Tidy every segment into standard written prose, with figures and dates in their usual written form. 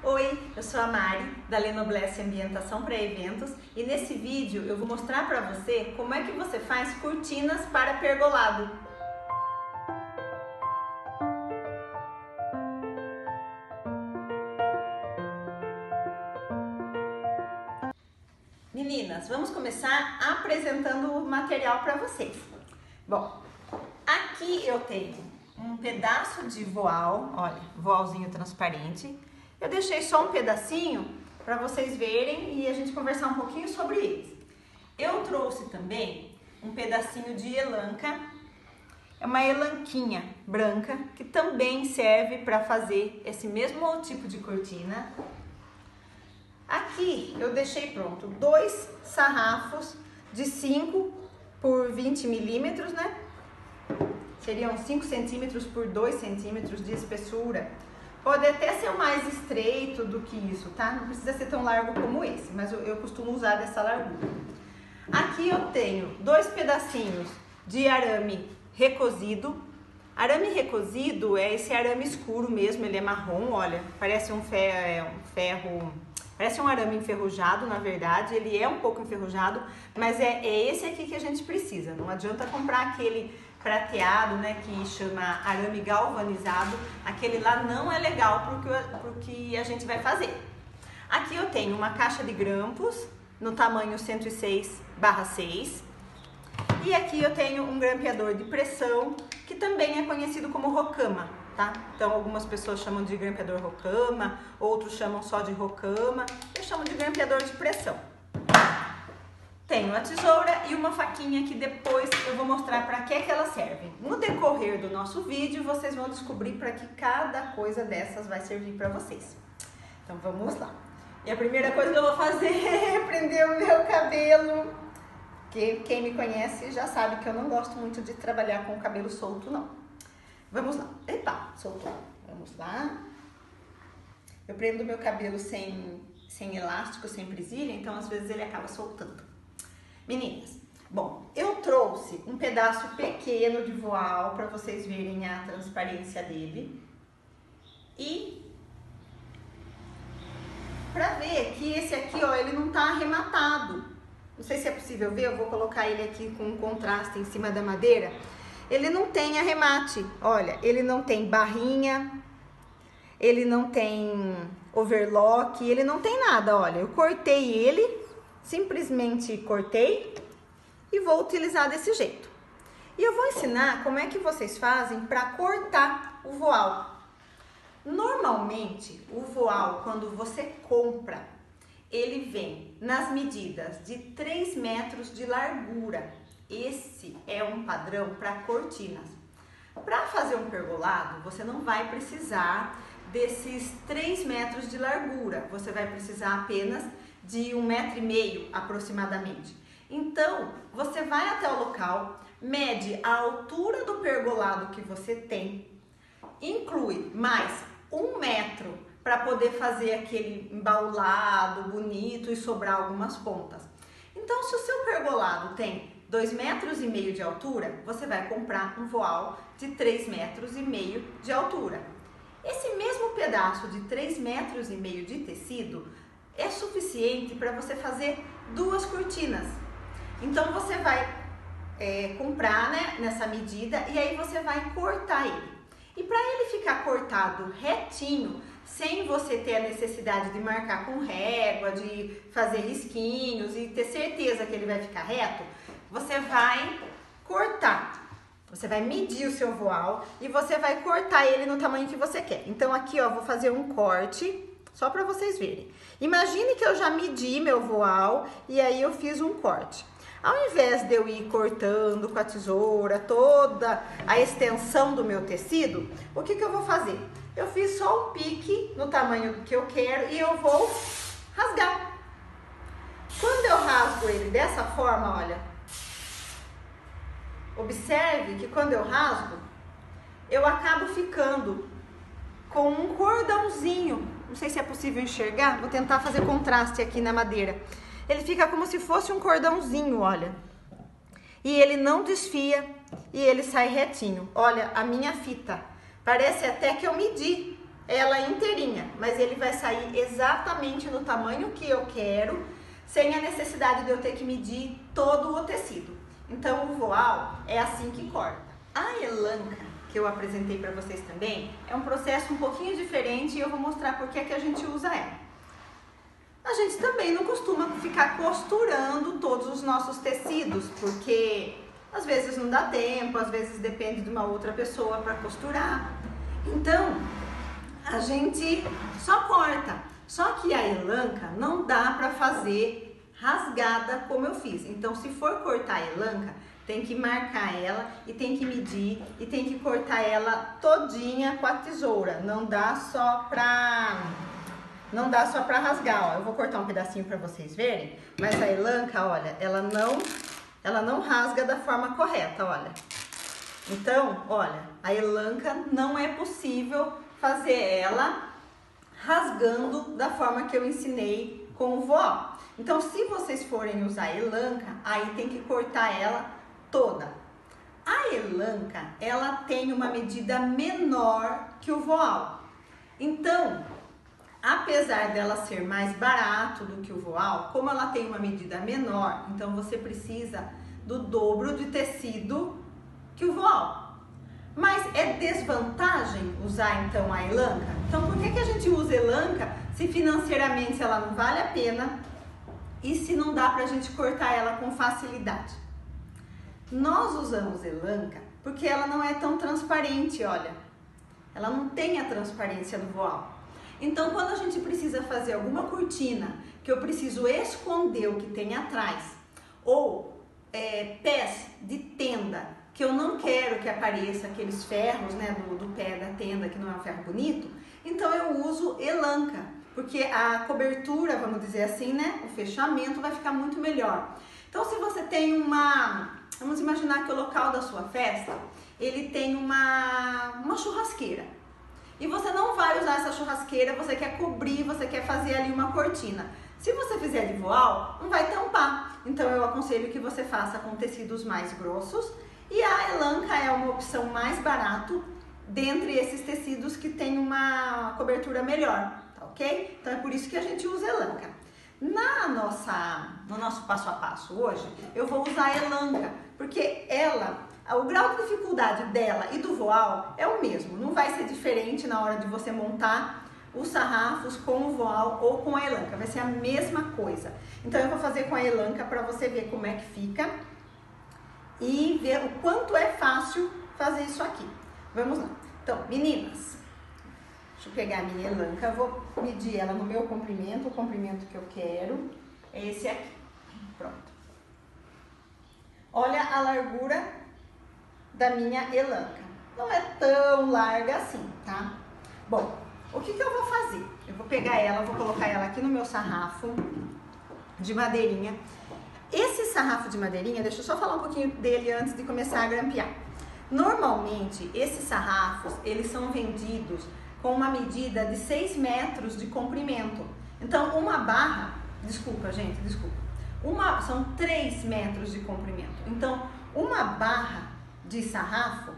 Oi, eu sou a Mari, da Lenoblesse Ambientação para Eventos, e nesse vídeo eu vou mostrar para você como é que você faz cortinas para pergolado. Meninas, vamos começar apresentando o material para vocês. Bom, aqui eu tenho um pedaço de voal, olha, voalzinho transparente. Eu deixei só um pedacinho para vocês verem e a gente conversar um pouquinho sobre eles. Eu trouxe também um pedacinho de elanca, é uma elanquinha branca que também serve para fazer esse mesmo tipo de cortina. Aqui eu deixei pronto 2 sarrafos de 5 por 20 milímetros, né? Seriam 5 centímetros por 2 centímetros de espessura. Pode até ser mais estreito do que isso, tá? Não precisa ser tão largo como esse, mas eu costumo usar dessa largura. Aqui eu tenho 2 pedacinhos de arame recozido. Arame recozido é esse arame escuro mesmo, ele é marrom, olha, parece um ferro, parece um arame enferrujado, na verdade, ele é um pouco enferrujado, mas é esse aqui que a gente precisa. Não adianta comprar aquele prateado, né, que chama arame galvanizado, aquele lá não é legal pro que a gente vai fazer. Aqui eu tenho uma caixa de grampos no tamanho 106/6 e aqui eu tenho um grampeador de pressão que também é conhecido como rocama, tá? Então algumas pessoas chamam de grampeador rocama, outros chamam só de rocama, eu chamo de grampeador de pressão. Tenho a tesoura e uma faquinha que depois eu vou mostrar para que elas servem. No decorrer do nosso vídeo, vocês vão descobrir para que cada coisa dessas vai servir para vocês. Então vamos lá. E a primeira coisa que eu vou fazer é prender o meu cabelo. Que quem me conhece já sabe que eu não gosto muito de trabalhar com o cabelo solto, não. Vamos lá. Epa, soltou. Vamos lá. Eu prendo o meu cabelo sem elástico, sem presilha, então às vezes ele acaba soltando. Meninas, bom, eu trouxe um pedaço pequeno de voal para vocês verem a transparência dele. E para ver que esse aqui, ó, ele não tá arrematado. Não sei se é possível ver, eu vou colocar ele aqui com um contraste em cima da madeira. Ele não tem arremate, olha, ele não tem barrinha, ele não tem overlock, ele não tem nada, olha. Eu cortei ele, simplesmente cortei e vou utilizar desse jeito. E eu vou ensinar como é que vocês fazem para cortar o voal. Normalmente, o voal, quando você compra, ele vem nas medidas de 3 metros de largura. Esse é um padrão para cortinas. Para fazer um pergolado, você não vai precisar desses 3 metros de largura. Você vai precisar apenas de 1,5 m aproximadamente. Então, você vai até o local, mede a altura do pergolado que você tem, inclui mais 1 metro para poder fazer aquele embaulado bonito e sobrar algumas pontas. Então, se o seu pergolado tem 2,5 metros de altura, você vai comprar um voal de 3,5 metros de altura. Esse mesmo pedaço de 3,5 metros de tecido é suficiente para você fazer 2 cortinas. Então você vai comprar, né, nessa medida e aí você vai cortar ele. E para ele ficar cortado retinho, sem você ter a necessidade de marcar com régua, de fazer risquinhos e ter certeza que ele vai ficar reto, você vai cortar. Você vai medir o seu voal e você vai cortar ele no tamanho que você quer. Então aqui, ó, vou fazer um corte só para vocês verem. Imagine que eu já medi meu voal e aí eu fiz um corte. Ao invés de eu ir cortando com a tesoura toda a extensão do meu tecido, o que eu vou fazer? Eu fiz só um pique no tamanho que eu quero e eu vou rasgar. Quando eu rasgo ele dessa forma, olha, observe que quando eu rasgo, eu acabo ficando com um cordãozinho. Não sei se é possível enxergar, vou tentar fazer contraste aqui na madeira. Ele fica como se fosse um cordãozinho, olha. E ele não desfia e ele sai retinho. Olha a minha fita, parece até que eu medi. ela inteirinha, mas ele vai sair exatamente no tamanho que eu quero, sem a necessidade de eu ter que medir todo o tecido. Então o voal é assim que corta. A elanca, que eu apresentei para vocês também, é um processo um pouquinho diferente e eu vou mostrar por que a gente usa ela. A gente também não costuma ficar costurando todos os nossos tecidos, porque às vezes não dá tempo, às vezes depende de uma outra pessoa para costurar. Então, a gente só corta. Só que a elanca não dá para fazer rasgada como eu fiz. Então, se for cortar a elanca, tem que marcar ela e tem que medir e tem que cortar ela todinha com a tesoura. Não dá só pra rasgar, ó. Eu vou cortar um pedacinho para vocês verem, mas a elanca, olha, ela não rasga da forma correta, olha. Então, olha, a elanca não é possível fazer ela rasgando da forma que eu ensinei com o voal. Então, se vocês forem usar a elanca, aí tem que cortar ela toda. A elanca, ela tem uma medida menor que o voal. Então, apesar dela ser mais barato do que o voal, como ela tem uma medida menor, então você precisa do dobro de tecido que o voal. Mas é desvantagem usar então a elanca? Então por que a gente usa elanca se financeiramente ela não vale a pena e se não dá pra gente cortar ela com facilidade? Nós usamos elanca porque ela não é tão transparente, olha. Ela não tem a transparência do voal. Então, quando a gente precisa fazer alguma cortina, que eu preciso esconder o que tem atrás, ou pés de tenda, que eu não quero que apareça aqueles ferros, né, do pé da tenda, que não é um ferro bonito, então eu uso elanca, porque a cobertura, vamos dizer assim, né, o fechamento vai ficar muito melhor. Então, se você tem vamos imaginar que o local da sua festa, ele tem uma churrasqueira. E você não vai usar essa churrasqueira, você quer cobrir, você quer fazer ali uma cortina. Se você fizer de voal, não vai tampar. Então eu aconselho que você faça com tecidos mais grossos. E a elanca é uma opção mais barato dentre esses tecidos que tem uma cobertura melhor, tá ok? Então é por isso que a gente usa elanca. No nosso passo a passo hoje, eu vou usar a elanca, porque o grau de dificuldade dela e do voal é o mesmo, não vai ser diferente na hora de você montar os sarrafos com o voal ou com a elanca, vai ser a mesma coisa. Então eu vou fazer com a elanca para você ver como é que fica e ver o quanto é fácil fazer isso aqui. Vamos lá. Então, meninas, deixa eu pegar a minha elanca, vou medir ela no meu comprimento, o comprimento que eu quero é esse aqui. Pronto. Olha a largura da minha elanca. Não é tão larga assim, tá? Bom, o que eu vou fazer? Eu vou pegar ela, vou colocar ela aqui no meu sarrafo de madeirinha. Esse sarrafo de madeirinha, deixa eu só falar um pouquinho dele antes de começar a grampear. Normalmente, esses sarrafos, eles são vendidos com uma medida de 6 metros de comprimento. Então, uma barra, são 3 metros de comprimento. Então, uma barra de sarrafo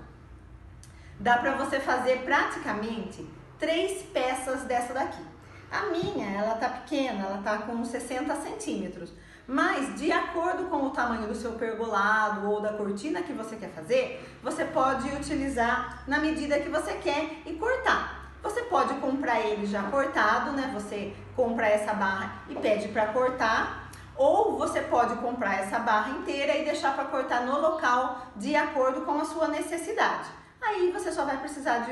dá para você fazer praticamente 3 peças dessa daqui. A minha, ela tá pequena, ela tá com 60 centímetros, mas de acordo com o tamanho do seu pergolado ou da cortina que você quer fazer, você pode utilizar na medida que você quer e cortar. Você pode comprar ele já cortado, né? Você compra essa barra e pede para cortar, ou você pode comprar essa barra inteira e deixar para cortar no local de acordo com a sua necessidade. Aí você só vai precisar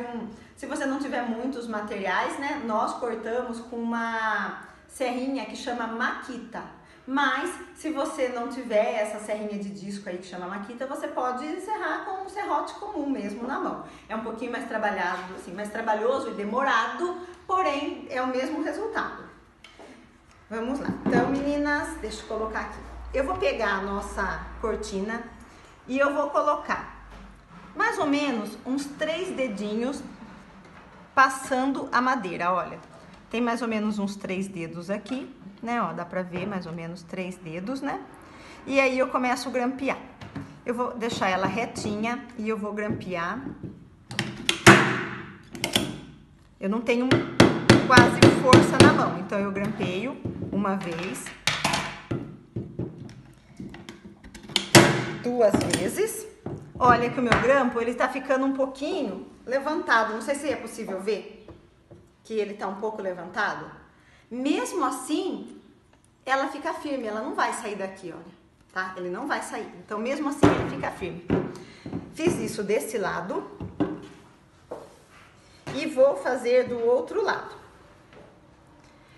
se você não tiver muitos materiais, né? Nós cortamos com uma serrinha que chama Makita. Mas se você não tiver essa serrinha de disco aí que chama Makita, você pode serrar com um serrote comum mesmo na mão. É um pouquinho mais trabalhado, assim, mais trabalhoso e demorado, porém é o mesmo resultado. Vamos lá. Então, meninas, deixa eu colocar aqui. Eu vou pegar a nossa cortina e eu vou colocar mais ou menos uns 3 dedinhos passando a madeira, olha. Tem mais ou menos uns 3 dedos aqui, né? Ó, dá pra ver mais ou menos 3 dedos, né? E aí eu começo a grampear. Eu vou deixar ela retinha e eu vou grampear. eu não tenho quase força na mão. Então, eu grampeio uma vez, 2 vezes. Olha que o meu grampo, ele tá ficando um pouquinho levantado. Não sei se é possível ver que ele tá um pouco levantado. Mesmo assim, ela fica firme, ela não vai sair daqui, olha, tá? Ele não vai sair. Então, mesmo assim, ele fica firme. Fiz isso desse lado e vou fazer do outro lado.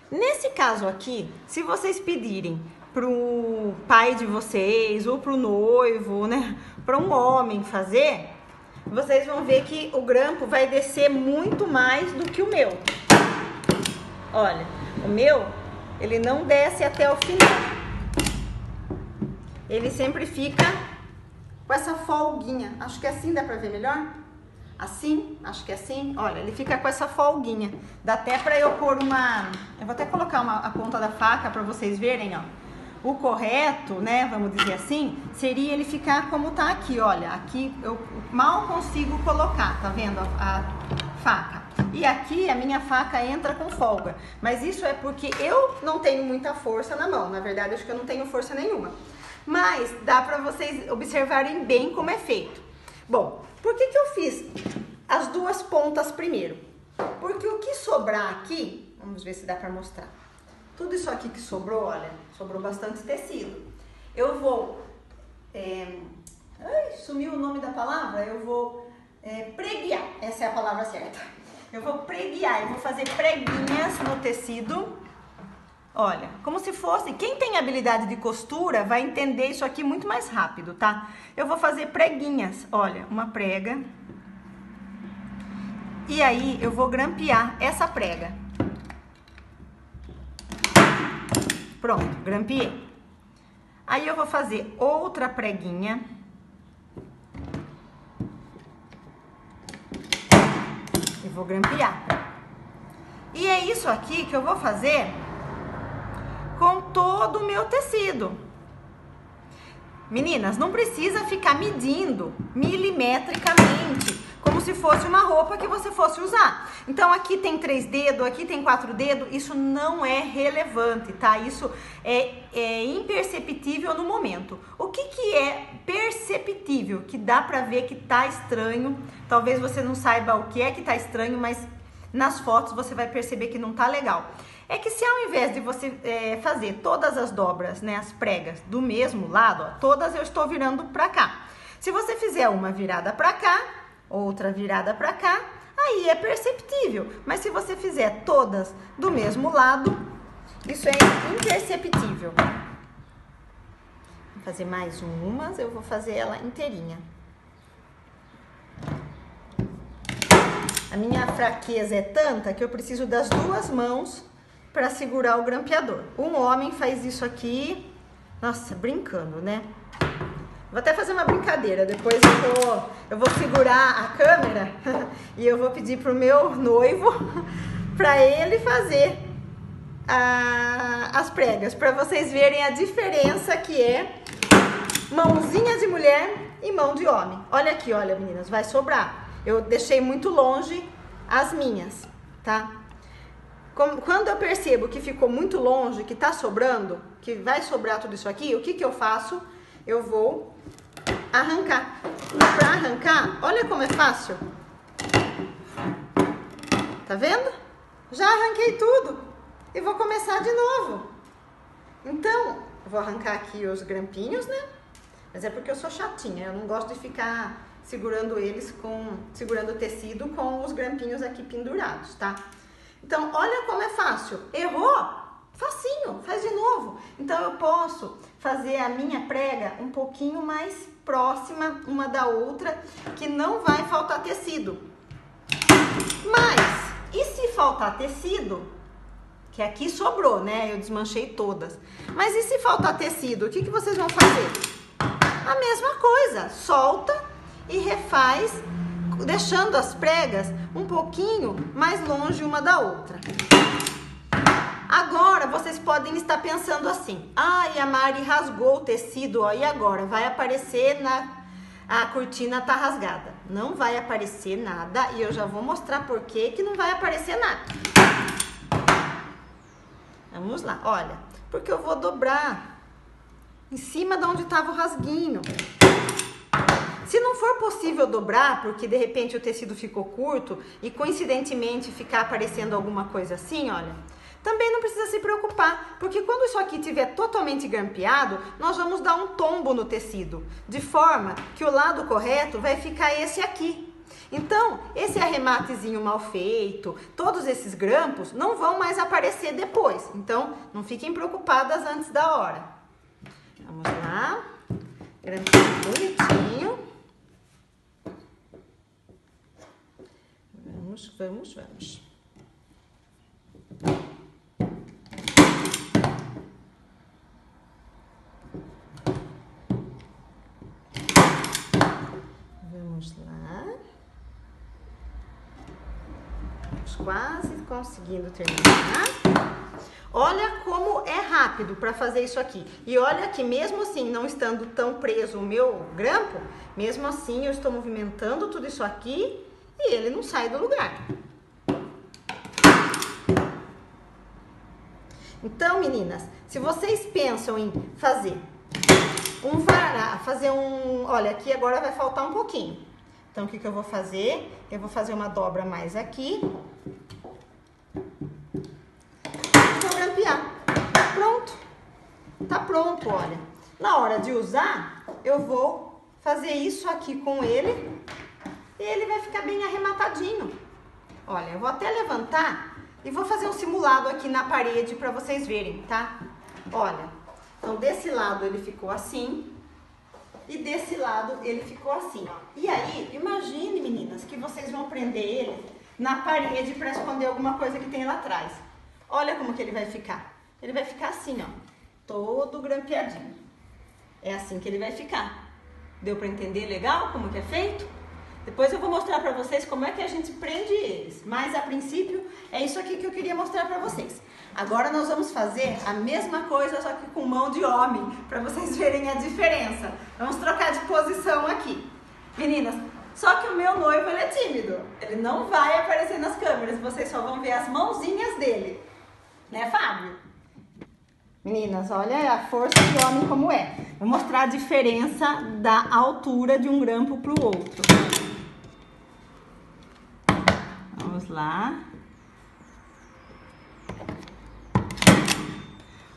Nesse caso aqui, se vocês pedirem pro pai de vocês ou pro noivo, né, para um homem fazer, vocês vão ver que o grampo vai descer muito mais do que o meu. Olha, o meu, ele não desce até o final. Ele sempre fica com essa folguinha. Acho que assim dá pra ver melhor. Assim, acho que é assim. Olha, ele fica com essa folguinha. Dá até pra eu pôr uma... Eu vou até colocar a ponta da faca pra vocês verem, ó. O correto, né, vamos dizer assim, seria ele ficar como tá aqui, olha. Aqui eu mal consigo colocar, tá vendo a faca? E aqui a minha faca entra com folga. Mas isso é porque eu não tenho muita força na mão. Na verdade, acho que eu não tenho força nenhuma. Mas dá pra vocês observarem bem como é feito. Bom, por que eu fiz as 2 pontas primeiro? Porque o que sobrar aqui, vamos ver se dá pra mostrar. Tudo isso aqui que sobrou, olha, sobrou bastante tecido. Eu vou... sumiu o nome da palavra? Eu vou preguiar, essa é a palavra certa. Eu vou preguiar, eu vou fazer preguinhas no tecido. Olha, como se fosse... Quem tem habilidade de costura vai entender isso aqui muito mais rápido, tá? Eu vou fazer preguinhas. Olha, uma prega. E aí, eu vou grampear essa prega. Pronto, grampeei. Aí, eu vou fazer outra preguinha. E vou grampear. E é isso aqui que eu vou fazer com todo o meu tecido. Meninas, não precisa ficar medindo milimetricamente, como se fosse uma roupa que você fosse usar. Então, aqui tem 3 dedos, aqui tem 4 dedos, isso não é relevante, tá? Isso é imperceptível no momento. O que é perceptível, que dá pra ver que tá estranho, talvez você não saiba o que é que tá estranho, mas nas fotos você vai perceber que não tá legal. É que se ao invés de você fazer todas as dobras, né, as pregas do mesmo lado, ó, todas eu estou virando pra cá. Se você fizer uma virada pra cá, outra virada pra cá, aí é perceptível. Mas se você fizer todas do mesmo lado, isso é imperceptível. Vou fazer mais umas, eu vou fazer ela inteirinha. A minha fraqueza é tanta que eu preciso das 2 mãos para segurar o grampeador. Um homem faz isso aqui, nossa, brincando, né? Vou até fazer uma brincadeira, depois eu vou segurar a câmera e eu vou pedir pro meu noivo para ele fazer as pregas, para vocês verem a diferença que é mãozinha de mulher e mão de homem. Olha aqui, olha, meninas, vai sobrar. Eu deixei muito longe as minhas, tá? Quando eu percebo que ficou muito longe, que tá sobrando, que vai sobrar tudo isso aqui, o que eu faço? Eu vou arrancar. Pra arrancar, olha como é fácil. Tá vendo? Já arranquei tudo. E vou começar de novo. Então, eu vou arrancar aqui os grampinhos, né? Mas é porque eu sou chatinha, eu não gosto de ficar segurando segurando o tecido com os grampinhos aqui pendurados, tá? Então, olha como é fácil. Errou? Facinho, faz de novo. Então, eu posso fazer a minha prega um pouquinho mais próxima uma da outra, que não vai faltar tecido. Mas, e se faltar tecido? Que aqui sobrou, né? Eu desmanchei todas. Mas e se faltar tecido? O que vocês vão fazer? A mesma coisa. Solta e refaz, deixando as pregas um pouquinho mais longe uma da outra. Agora, vocês podem estar pensando assim: ai, a Mari rasgou o tecido, ó, e agora? Vai aparecer a cortina tá rasgada. não vai aparecer nada e eu já vou mostrar por que não vai aparecer nada. Vamos lá, olha, porque eu vou dobrar em cima de onde estava o rasguinho. Se não for possível dobrar, porque de repente o tecido ficou curto e coincidentemente ficar aparecendo alguma coisa assim, olha, também não precisa se preocupar, porque quando isso aqui estiver totalmente grampeado, nós vamos dar um tombo no tecido, de forma que o lado correto vai ficar esse aqui. Então, esse arrematezinho mal feito, todos esses grampos não vão mais aparecer depois. Então, não fiquem preocupadas antes da hora. Vamos lá, grampear bonitinho. Vamos. Vamos lá. Estamos quase conseguindo terminar. Olha como é rápido para fazer isso aqui. E olha que mesmo assim, não estando tão preso o meu grampo, mesmo assim eu estou movimentando tudo isso aqui e ele não sai do lugar. Então, meninas, se vocês pensam em fazer um varal, olha, aqui agora vai faltar um pouquinho. Então, o que eu vou fazer? Eu vou fazer uma dobra mais aqui. Vou grampear. Pronto. Tá pronto, olha. Na hora de usar, eu vou fazer isso aqui com ele. E ele vai ficar bem arrematadinho. Olha, eu vou até levantar e vou fazer um simulado aqui na parede para vocês verem, tá? Olha, então desse lado ele ficou assim e desse lado ele ficou assim, ó. E aí, imagine, meninas, que vocês vão prender ele na parede para esconder alguma coisa que tem lá atrás. Olha como que ele vai ficar. Ele vai ficar assim, ó, todo grampeadinho. É assim que ele vai ficar. Deu para entender legal como que é feito? Depois eu vou mostrar para vocês como é que a gente prende eles. Mas, a princípio, é isso aqui que eu queria mostrar para vocês. Agora nós vamos fazer a mesma coisa, só que com mão de homem, para vocês verem a diferença. Vamos trocar de posição aqui. Meninas, só que o meu noivo, ele é tímido. Ele não vai aparecer nas câmeras, vocês só vão ver as mãozinhas dele. Né, Fábio? Meninas, olha a força de homem como é. Vou mostrar a diferença da altura de um grampo para o outro. Vamos lá.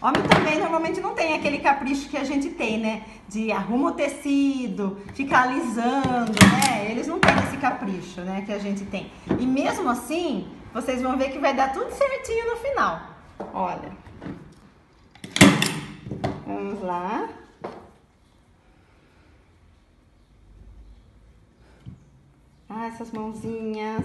Homem também normalmente não tem aquele capricho que a gente tem, né? De arruma o tecido, ficar alisando, né? Eles não têm esse capricho, né? Que a gente tem. E mesmo assim, vocês vão ver que vai dar tudo certinho no final. Olha. Vamos lá. Ah, essas mãozinhas.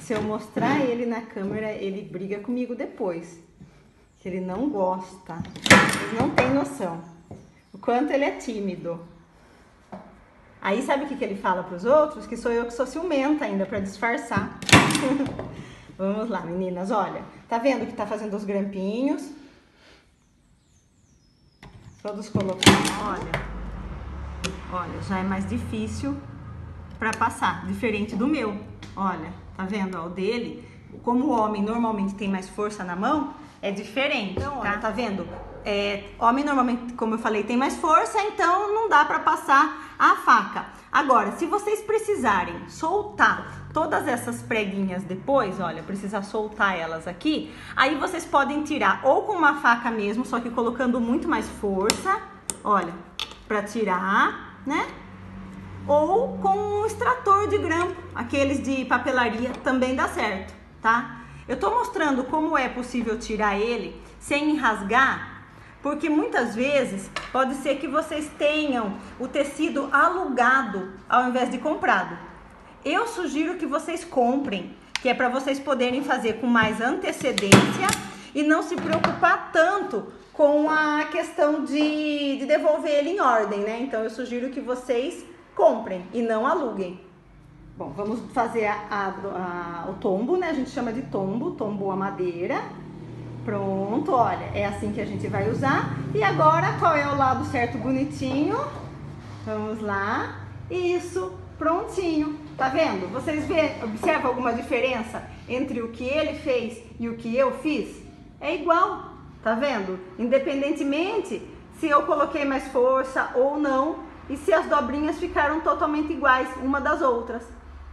Se eu mostrar ele na câmera, ele briga comigo depois. Que ele não gosta. Ele não tem noção. O quanto ele é tímido. Aí sabe o que ele fala para os outros? Que sou eu que sou ciumenta ainda, para disfarçar. Vamos lá, meninas, olha. Tá vendo que tá fazendo os grampinhos? Todos colocados. Olha, já é mais difícil para passar, diferente do meu. Olha, tá vendo? Ó, o dele, como o homem normalmente tem mais força na mão, é diferente, então, tá vendo? Homem normalmente, como eu falei, tem mais força, então não dá para passar a faca. Agora, se vocês precisarem soltar todas essas preguinhas depois, olha, precisa soltar elas aqui, aí vocês podem tirar ou com uma faca mesmo, só que colocando muito mais força, olha, para tirar, né? Ou com um extrator de grampo, aqueles de papelaria, também dá certo, tá? Eu tô mostrando como é possível tirar ele sem rasgar, porque muitas vezes pode ser que vocês tenham o tecido alugado ao invés de comprado. Eu sugiro que vocês comprem, que é para vocês poderem fazer com mais antecedência e não se preocupar tanto com a questão de devolver ele em ordem, né? Então eu sugiro que vocês comprem e não aluguem. Bom, vamos fazer o tombo, né? A gente chama de tombo a madeira. Pronto, olha, é assim que a gente vai usar. E agora, qual é o lado certo bonitinho? Vamos lá. Isso, prontinho. Tá vendo? Vocês observam alguma diferença entre o que ele fez e o que eu fiz? É igual, tá vendo? Independentemente se eu coloquei mais força ou não e se as dobrinhas ficaram totalmente iguais uma das outras.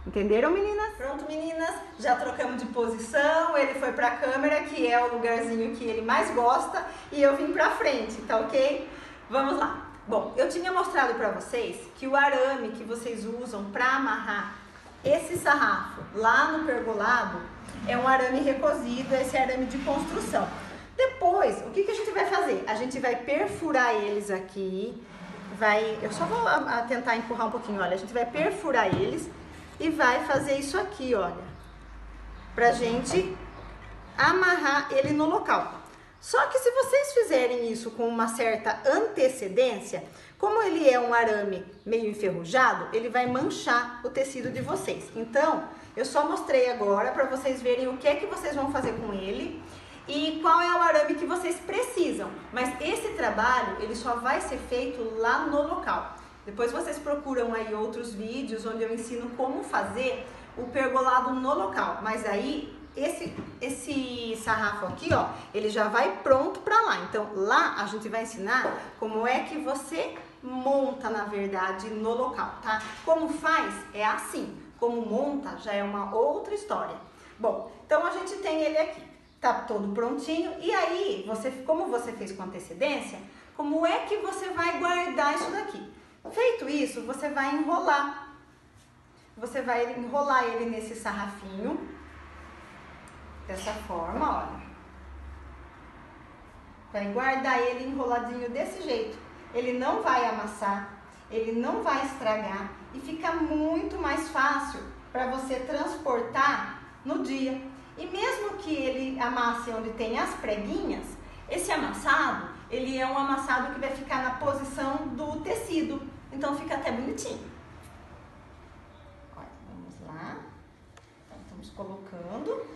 Entenderam, meninas? Pronto, meninas, já trocamos de posição, ele foi pra câmera, que é o lugarzinho que ele mais gosta, e eu vim pra frente, tá ok? Vamos lá. Bom, eu tinha mostrado pra vocês que o arame que vocês usam pra amarrar esse sarrafo lá no pergolado é um arame recosido, esse arame de construção. Depois, o que a gente vai fazer? A gente vai perfurar eles aqui, eu só vou tentar empurrar um pouquinho, olha, a gente vai perfurar eles e vai fazer isso aqui, olha, pra gente amarrar ele no local. Só que se vocês fizerem isso com uma certa antecedência, como ele é um arame meio enferrujado, ele vai manchar o tecido de vocês. Então, eu só mostrei agora para vocês verem o que é que vocês vão fazer com ele e qual é o arame que vocês precisam. Mas esse trabalho, ele só vai ser feito lá no local. Depois vocês procuram aí outros vídeos onde eu ensino como fazer o pergolado no local. Mas aí, esse sarrafo aqui, ó, ele já vai pronto para lá. Então, lá a gente vai ensinar como é que você monta, na verdade, no local, tá? Como faz é assim. Como monta já é uma outra história. Bom, então a gente tem ele aqui. Tá todo prontinho. E aí, como você fez com antecedência, como é que você vai guardar isso daqui? Feito isso, você vai enrolar. Você vai enrolar ele nesse sarrafinho. Dessa forma, olha. Vai guardar ele enroladinho desse jeito. Ele não vai amassar, ele não vai estragar e fica muito mais fácil para você transportar no dia. E mesmo que ele amasse onde tem as preguinhas, esse amassado, ele é um amassado que vai ficar na posição do tecido. Então fica até bonitinho. Olha, vamos lá. Então, estamos colocando.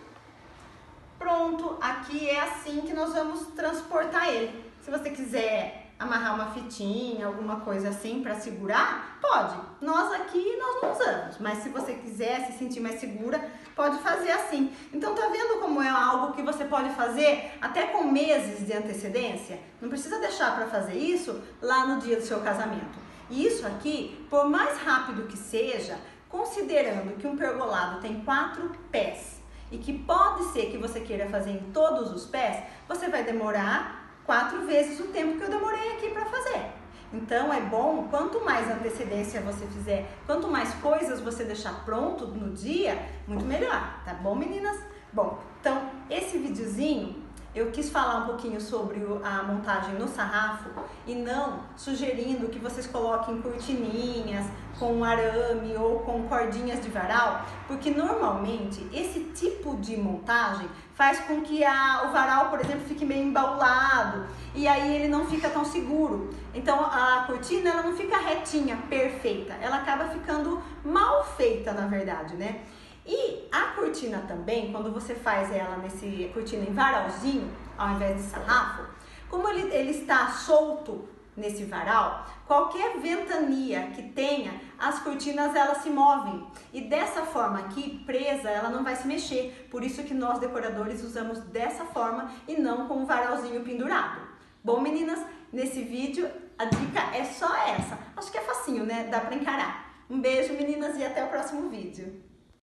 Pronto, aqui é assim que nós vamos transportar ele. Se você quiser amarrar uma fitinha, alguma coisa assim para segurar, pode. Nós aqui nós não usamos, mas se você quiser se sentir mais segura, pode fazer assim. Então tá vendo como é algo que você pode fazer até com meses de antecedência? Não precisa deixar para fazer isso lá no dia do seu casamento. E isso aqui, por mais rápido que seja, considerando que um pergolado tem 4 pés e que pode ser que você queira fazer em todos os pés, você vai demorar 4 vezes o tempo que eu demorei aqui para fazer. Então é bom, quanto mais antecedência você fizer, quanto mais coisas você deixar pronto no dia, muito melhor, tá bom, meninas? Bom, então esse videozinho eu quis falar um pouquinho sobre a montagem no sarrafo e não sugerindo que vocês coloquem cortininhas com arame ou com cordinhas de varal, porque normalmente esse tipo de montagem faz com que o varal, por exemplo, fique meio embaulado e aí ele não fica tão seguro. Então a cortina ela não fica retinha, perfeita, ela acaba ficando mal feita, na verdade, né? E a cortina também, quando você faz ela nesse cortina em varalzinho, ao invés de sarrafo, como ele está solto nesse varal, qualquer ventania que tenha, as cortinas elas se movem. E dessa forma aqui, presa, ela não vai se mexer. Por isso que nós decoradores usamos dessa forma e não com o varalzinho pendurado. Bom, meninas, nesse vídeo a dica é só essa. Acho que é facinho, né? Dá pra encarar. Um beijo, meninas, e até o próximo vídeo.